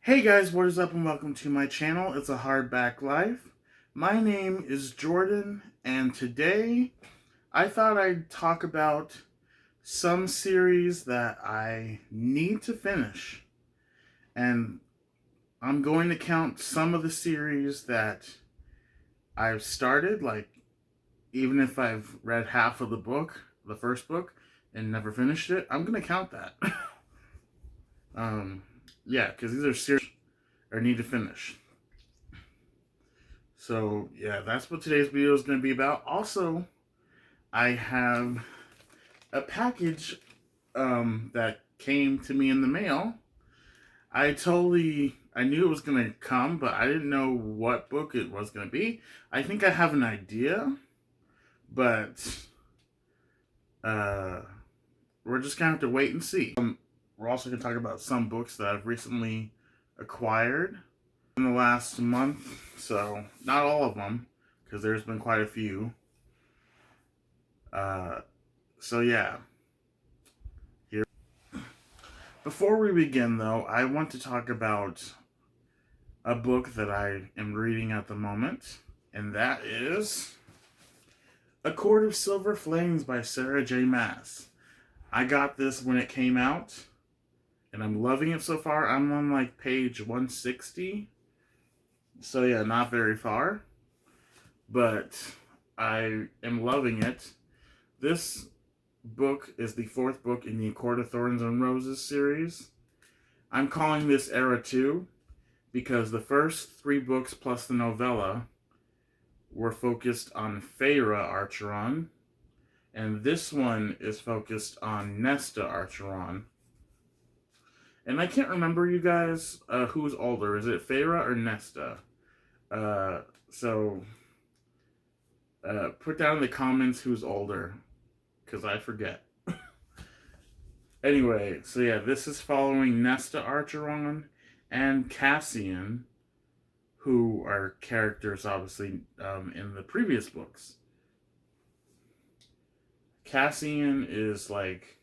Hey guys, what is up and welcome to my channel. It's a Hardback Life. My name is Jordan and today I thought I'd talk about some series that I need to finish. And I'm going to count some of the series that I've started, like even if I've read half of the book, the first book, and never finished it, I'm going to count that. Yeah, because these are series I need to finish. So, yeah, that's what today's video is going to be about. Also, I have a package that came to me in the mail. I knew it was going to come, but I didn't know what book it was going to be. I think I have an idea, but we're just going to have to wait and see. We're also going to talk about some books that I've recently acquired in the last month, so not all of them, because there's been quite a few. So yeah. Before we begin, though, I want to talk about a book that I am reading at the moment, and that is A Court of Silver Flames by Sarah J. Maas. I got this when it came out, and I'm loving it so far. I'm on like page 160. So yeah, not very far. But I am loving it. This book is the fourth book in the A Court of Thorns and Roses series. I'm calling this Era 2 because the first three books plus the novella were focused on Feyre Archeron, and this one is focused on Nesta Archeron. And I can't remember, you guys, who's older. Is it Feyre or Nesta? Put down in the comments who's older, because I forget. Anyway, so yeah, this is following Nesta Archeron and Cassian, who are characters, obviously, in the previous books. Cassian is, like,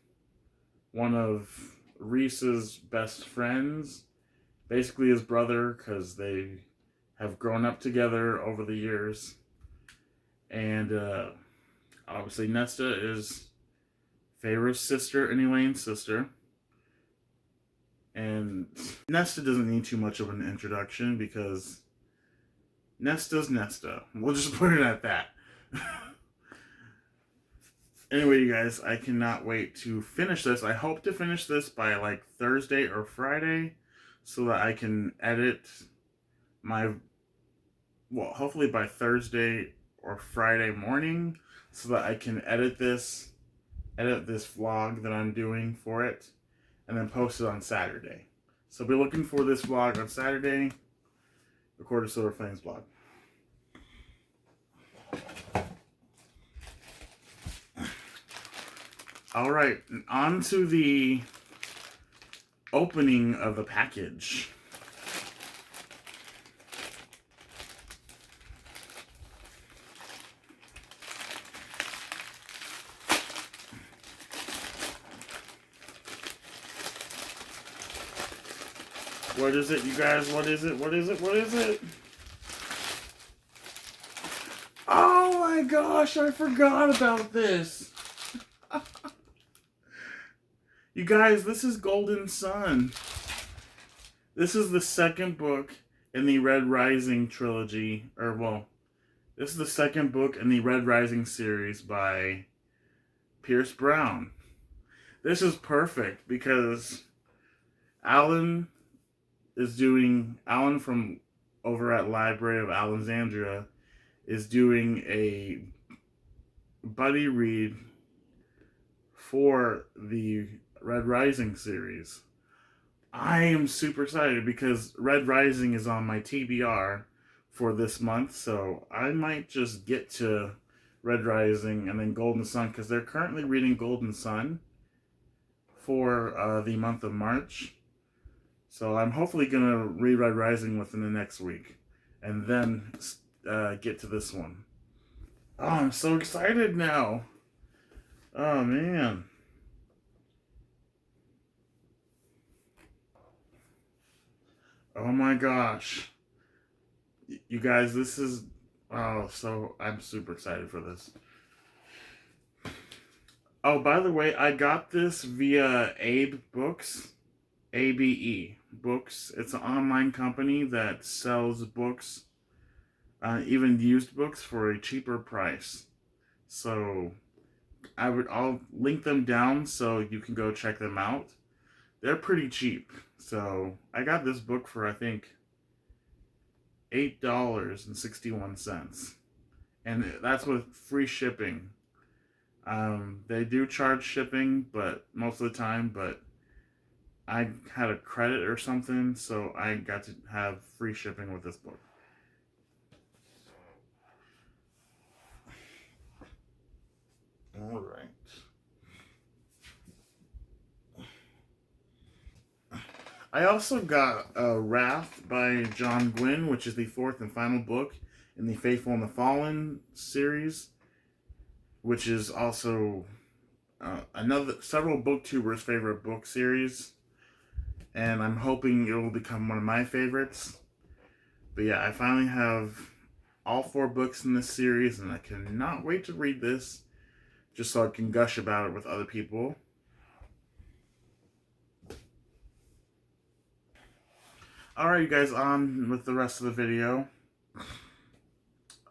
one of Rhys's best friends, basically his brother, because they have grown up together over the years. And obviously Nesta is Feyre's sister and Elaine's sister. And Nesta doesn't need too much of an introduction because Nesta's Nesta. We'll just put it at that. Anyway, you guys, I cannot wait to finish this. I hope to finish this by like Thursday or Friday so that I can edit hopefully by Thursday or Friday morning so that I can edit this vlog that I'm doing for it and then post it on Saturday. So be looking for this vlog on Saturday, the Court of Silver Flames vlog. Alright, on to the opening of the package. What is it, you guys? What is it? What is it? What is it? Oh my gosh, I forgot about this. You guys, this is Golden Sun. This is the second book in the Red Rising trilogy. This is the second book in the Red Rising series by Pierce Brown. This is perfect because Alan from over at Library of Alexandria is doing a buddy read for the Red Rising series. I am super excited because Red Rising is on my TBR for this month, so I might just get to Red Rising and then Golden Sun because they're currently reading Golden Sun for the month of March. So I'm hopefully going to read Red Rising within the next week and then get to this one. Oh, I'm so excited now. Oh, man. Oh my gosh. You guys, this is... Oh, so I'm super excited for this. Oh, by the way, I got this via Abe Books. ABE Books. It's an online company that sells books, even used books, for a cheaper price. So I'll link them down so you can go check them out. They're pretty cheap. So I got this book for, I think, $8.61, and that's with free shipping. They do charge shipping, but most of the time, but I had a credit or something, so I got to have free shipping with this book. All right. I also got Wrath by John Gwynne, which is the fourth and final book in the Faithful and the Fallen series, which is also several booktubers' favorite book series, and I'm hoping it will become one of my favorites. But yeah, I finally have all 4 books in this series, and I cannot wait to read this, just so I can gush about it with other people. Alright, you guys, on with the rest of the video.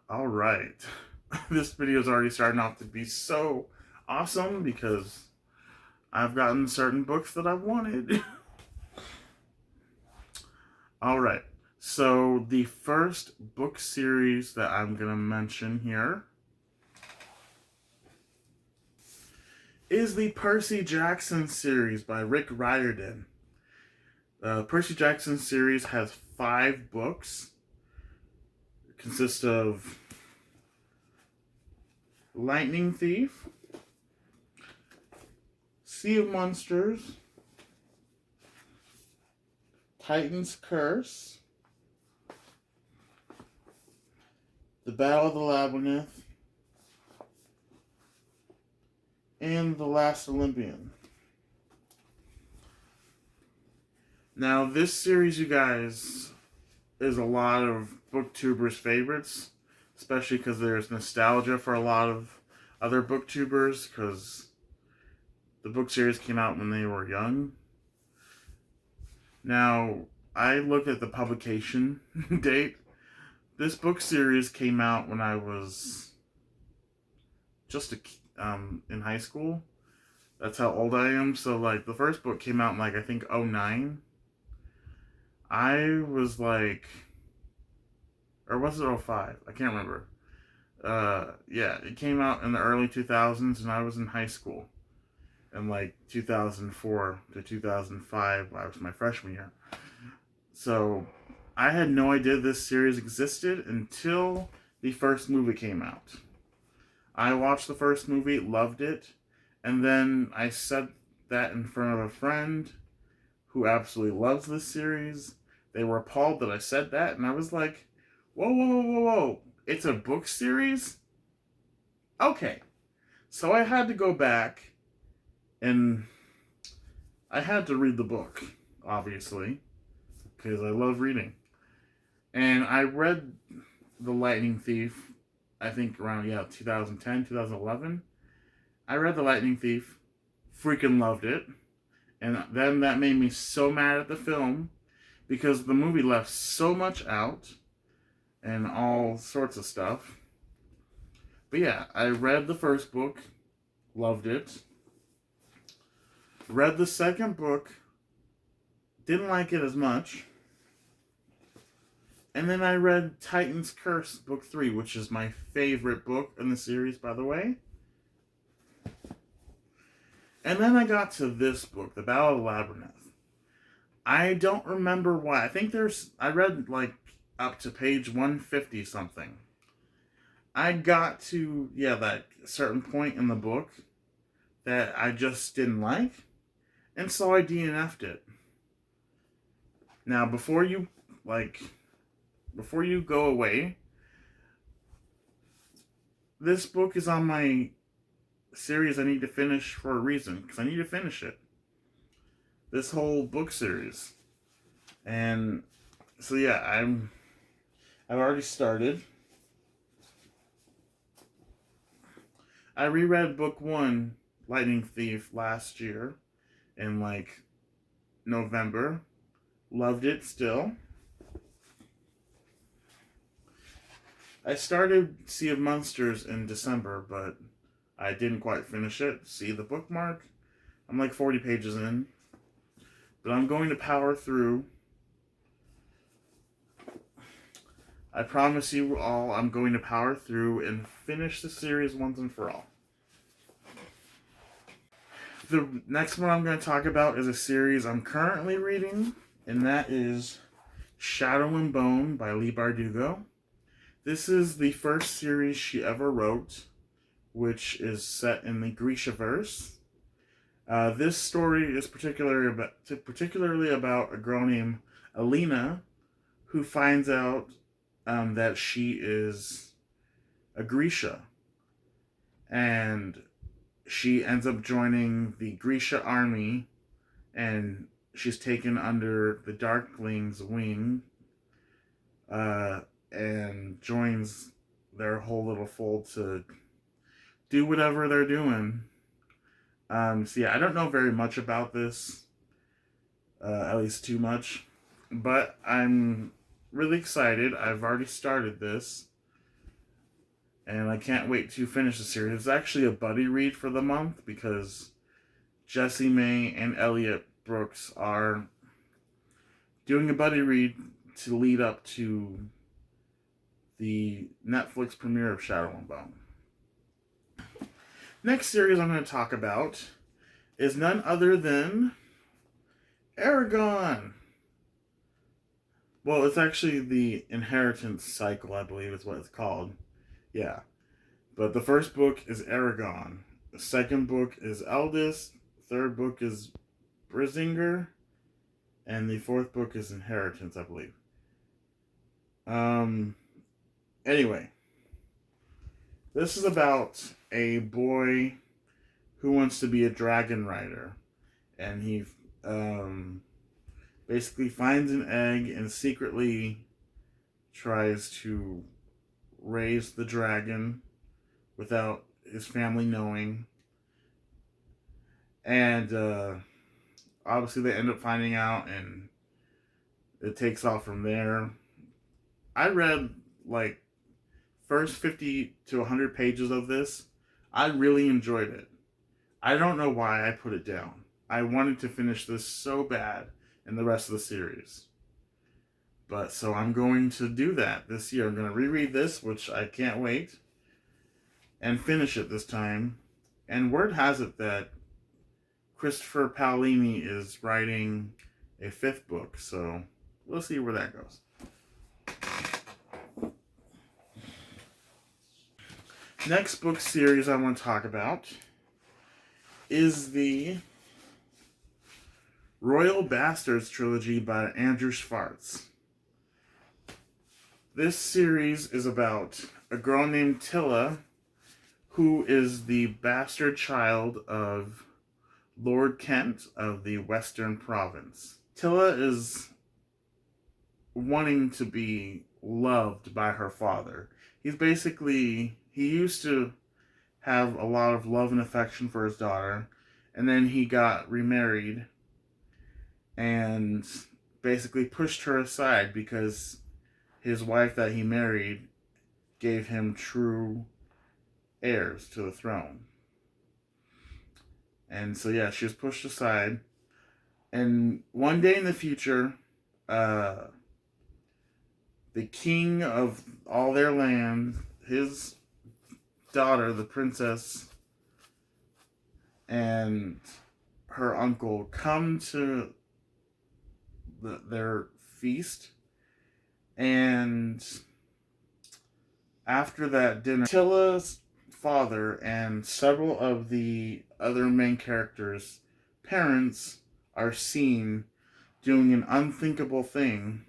Alright. This video is already starting off to be so awesome because I've gotten certain books that I've wanted. Alright, so the first book series that I'm going to mention here is the Percy Jackson series by Rick Riordan. Percy Jackson series has 5 books. It consists of Lightning Thief, Sea of Monsters, Titan's Curse, The Battle of the Labyrinth, and The Last Olympian. Now, this series, you guys, is a lot of booktubers' favorites, especially because there's nostalgia for a lot of other booktubers, because the book series came out when they were young. Now, I looked at the publication date. This book series came out when I was just in high school. That's how old I am. So, like, the first book came out in, like, I think 2009. I was like, or was it 2005? I can't remember. Yeah, it came out in the early 2000s, and I was in high school. In like 2004 to 2005, I was my freshman year. So I had no idea this series existed until the first movie came out. I watched the first movie, loved it, and then I said that in front of a friend who absolutely loves this series. They were appalled that I said that, and I was like, whoa, whoa, whoa, whoa, whoa. It's a book series? Okay. So I had to go back, and I had to read the book, obviously, because I love reading. And I read The Lightning Thief, I think around, 2010, 2011. I read The Lightning Thief, freaking loved it. And then that made me so mad at the film, because the movie left so much out and all sorts of stuff. But yeah, I read the first book, loved it. Read the second book, didn't like it as much. And then I read Titan's Curse, book 3, which is my favorite book in the series, by the way. And then I got to this book, The Battle of the Labyrinth. I don't remember why. I think I read like up to page 150 something. I got to, that certain point in the book that I just didn't like. And so I DNF'd it. Now, before you go away, this book is on my series I need to finish for a reason, because I need to finish it. This whole book series. And So yeah, I've already started. I reread book one, Lightning Thief, last year in like November. Loved it still. I started Sea of Monsters in December, but I didn't quite finish it. See the bookmark? I'm like 40 pages in. But I'm going to power through. I promise you all, I'm going to power through and finish the series once and for all. The next one I'm going to talk about is a series I'm currently reading, and that is Shadow and Bone by Leigh Bardugo. This is the first series she ever wrote, which is set in the Grishaverse. This story is particularly about a girl named Alina who finds out that she is a Grisha. And she ends up joining the Grisha army, and she's taken under the Darkling's wing and joins their whole little fold to do whatever they're doing. So yeah, I don't know very much about this, at least too much, but I'm really excited. I've already started this, and I can't wait to finish the series. It's actually a buddy read for the month because Jessie May and Elliot Brooks are doing a buddy read to lead up to the Netflix premiere of Shadow and Bone. Next series I'm going to talk about is none other than Aragon. Well, it's actually the Inheritance Cycle, I believe is what it's called. Yeah. But the first book is Aragon. The second book is Eldest. Third book is Brizinger. And the fourth book is Inheritance, I believe. Anyway, this is about a boy who wants to be a dragon rider, and he basically finds an egg and secretly tries to raise the dragon without his family knowing, and obviously they end up finding out, and it takes off from there. I read like first 50 to 100 pages of this. I really enjoyed it. I don't know why I put it down. I wanted to finish this so bad in the rest of the series. But so I'm going to do that this year. I'm going to reread this, which I can't wait, and finish it this time. And word has it that Christopher Paolini is writing a fifth book, so we'll see where that goes. Next book series I want to talk about is the Royal Bastards trilogy by Andrew Schwartz. This series is about a girl named Tilla, who is the bastard child of Lord Kent of the Western Province. Tilla is wanting to be loved by her father. He used to have a lot of love and affection for his daughter, and then he got remarried and basically pushed her aside because his wife that he married gave him true heirs to the throne. And so yeah, she was pushed aside. And one day in the future, the king of all their land, his daughter, the princess, and her uncle come to their feast. And after that dinner, Tilla's father and several of the other main characters' parents are seen doing an unthinkable thing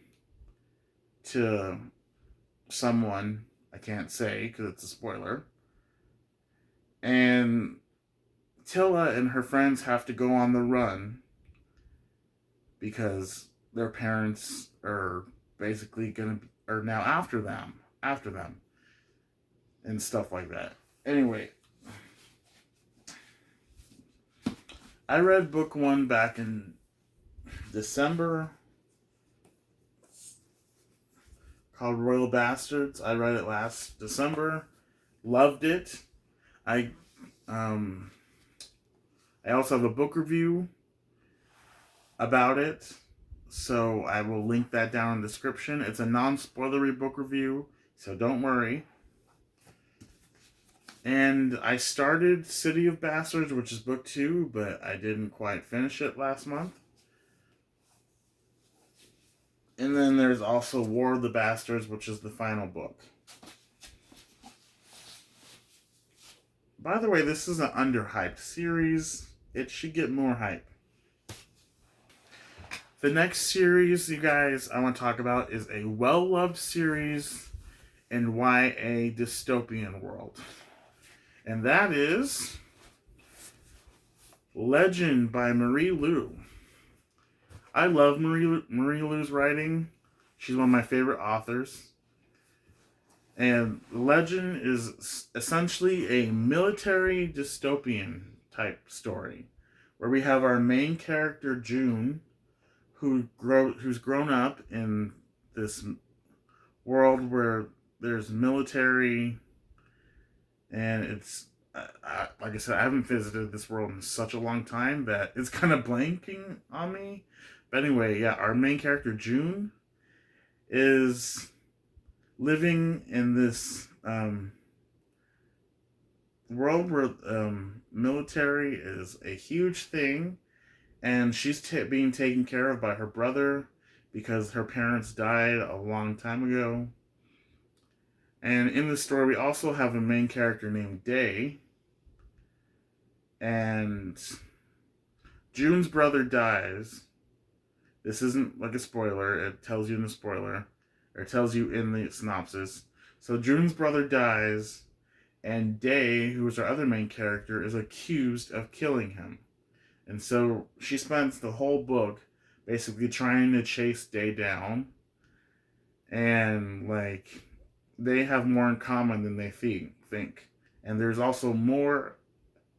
to someone. I can't say because it's a spoiler. And Tilla and her friends have to go on the run because their parents are basically are now after them, and stuff like that. Anyway, I read book 1 back in December, called Royal Bastards. I read it last December. Loved it. I also have a book review about it, so I will link that down in the description. It's a non-spoilery book review, so don't worry. And I started City of Bastards, which is book 2, but I didn't quite finish it last month. And then there's also War of the Bastards, which is the final book. By the way, this is an underhyped series. It should get more hype. The next series, you guys, I want to talk about is a well-loved series in YA dystopian world. And that is Legend by Marie Lu. I love Marie Lu's writing. She's one of my favorite authors. And Legend is essentially a military dystopian type story, where we have our main character, June, who's grown up in this world where there's military, and it's, like I said, I haven't visited this world in such a long time that it's kind of blanking on me. But anyway, yeah, our main character, June, is living in this world where military is a huge thing, and she's being taken care of by her brother because her parents died a long time ago. And in the story, we also have a main character named Day, and June's brother dies. This isn't like a spoiler. It tells you in the spoiler. Or it tells you in the synopsis. So June's brother dies, and Day, who is our other main character, is accused of killing him. And so she spends the whole book basically trying to chase Day down. And, like, they have more in common than they think. And there's also more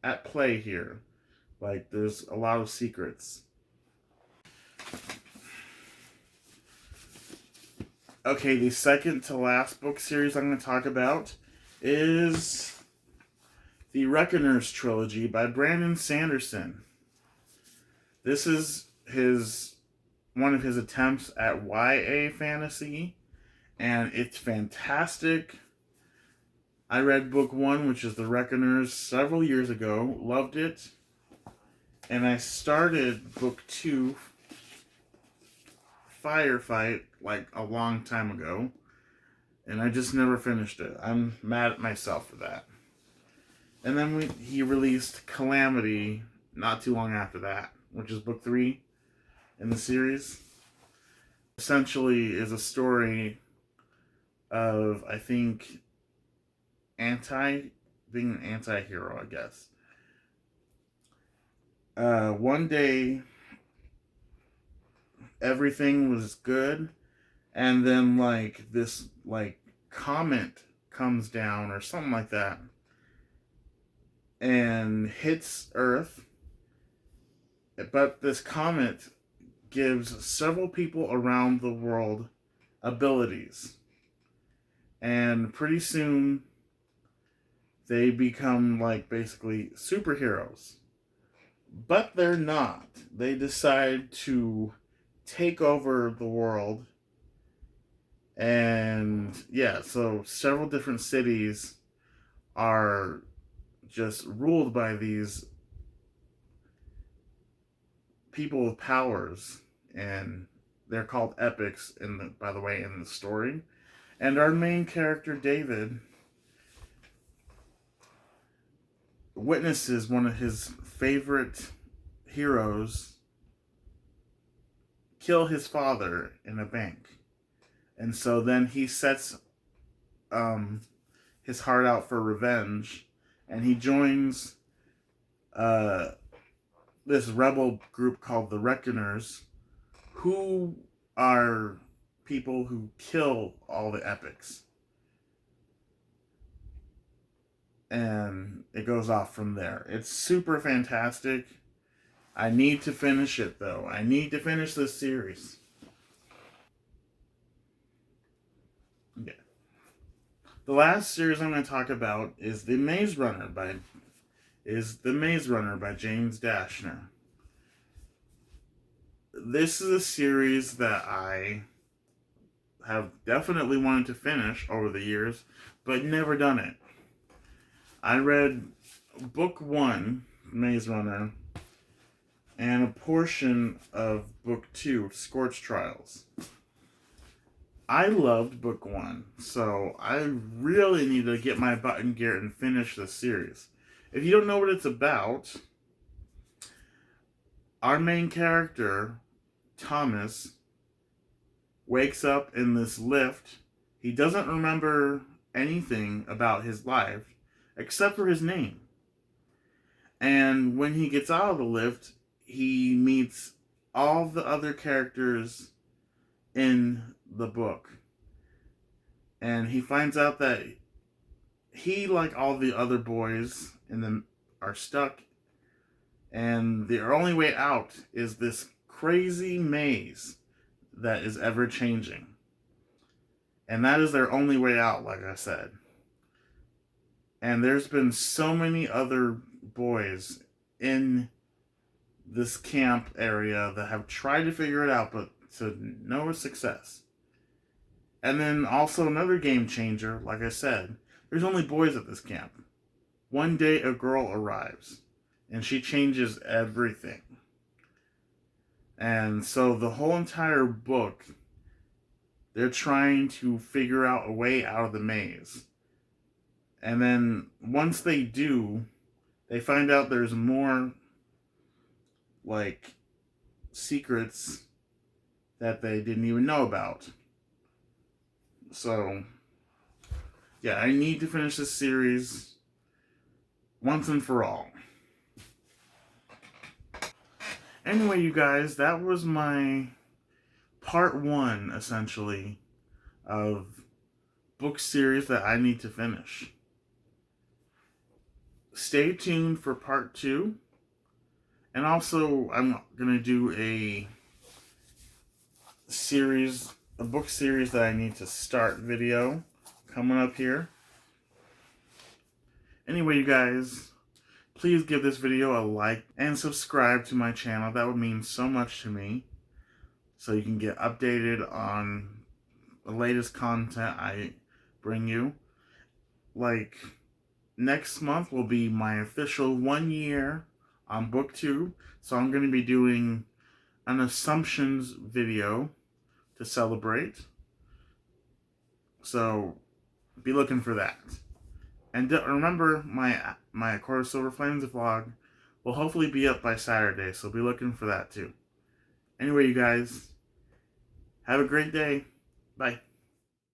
at play here. Like, there's a lot of secrets. Okay, the second to last book series I'm going to talk about is the Reckoners trilogy by Brandon Sanderson. This is one of his attempts at YA fantasy, and it's fantastic. I read book 1, which is The Reckoners, several years ago. Loved it. And I started book 2, Firefight, like a long time ago. And I just never finished it. I'm mad at myself for that. And then he released Calamity not too long after that, which is book 3 in the series. Essentially is a story of, I think, being an anti-hero, I guess. One day, everything was good, and then, like, this, like, comet comes down, or something like that, and hits Earth. But this comet gives several people around the world abilities. And pretty soon, they become, like, basically superheroes. But they're not. They decide to take over the world. And, yeah, so several different cities are just ruled by these people with powers. And they're called epics, by the way, in the story. And our main character, David, witnesses one of his favorite heroes kill his father in a bank. And so then he sets his heart out for revenge, and he joins this rebel group called the Reckoners, who are people who kill all the epics. And it goes off from there. It's super fantastic. I need to finish it, though. I need to finish this series. Yeah. The last series I'm going to talk about is The Maze Runner by James Dashner. This is a series that I have definitely wanted to finish over the years, but never done it. I read book 1, Maze Runner, and a portion of book 2, Schwartz Trials. I loved book 1, so I really need to get my butt in gear and finish this series. If you don't know what it's about, our main character, Thomas, wakes up in this lift. He doesn't remember anything about his life except for his name. And when he gets out of the lift, he meets all the other characters in the book. And he finds out that he, like all the other boys in them, are stuck. And their only way out is this crazy maze that is ever changing. And that is their only way out, like I said. And there's been so many other boys in this camp area that have tried to figure it out, but to no success. And then also another game changer, like I said, there's only boys at this camp. One day a girl arrives, and she changes everything. And so the whole entire book, they're trying to figure out a way out of the maze. And then once they do, they find out there's more, like, secrets that they didn't even know about. So, yeah, I need to finish this series once and for all. Anyway, you guys, that was my part 1, essentially, of book series that I need to finish. Stay tuned for part 2. And also, I'm going to do a book series that I need to start video coming up here. Anyway, you guys, please give this video a like and subscribe to my channel. That would mean so much to me. So you can get updated on the latest content I bring you. Like, next month will be my official 1 year on book 2. So I'm going to be doing an assumptions video to celebrate. So be looking for that. And remember, my A Quarter Silver Flames vlog will hopefully be up by Saturday, so be looking for that too. Anyway, you guys, have a great day. Bye.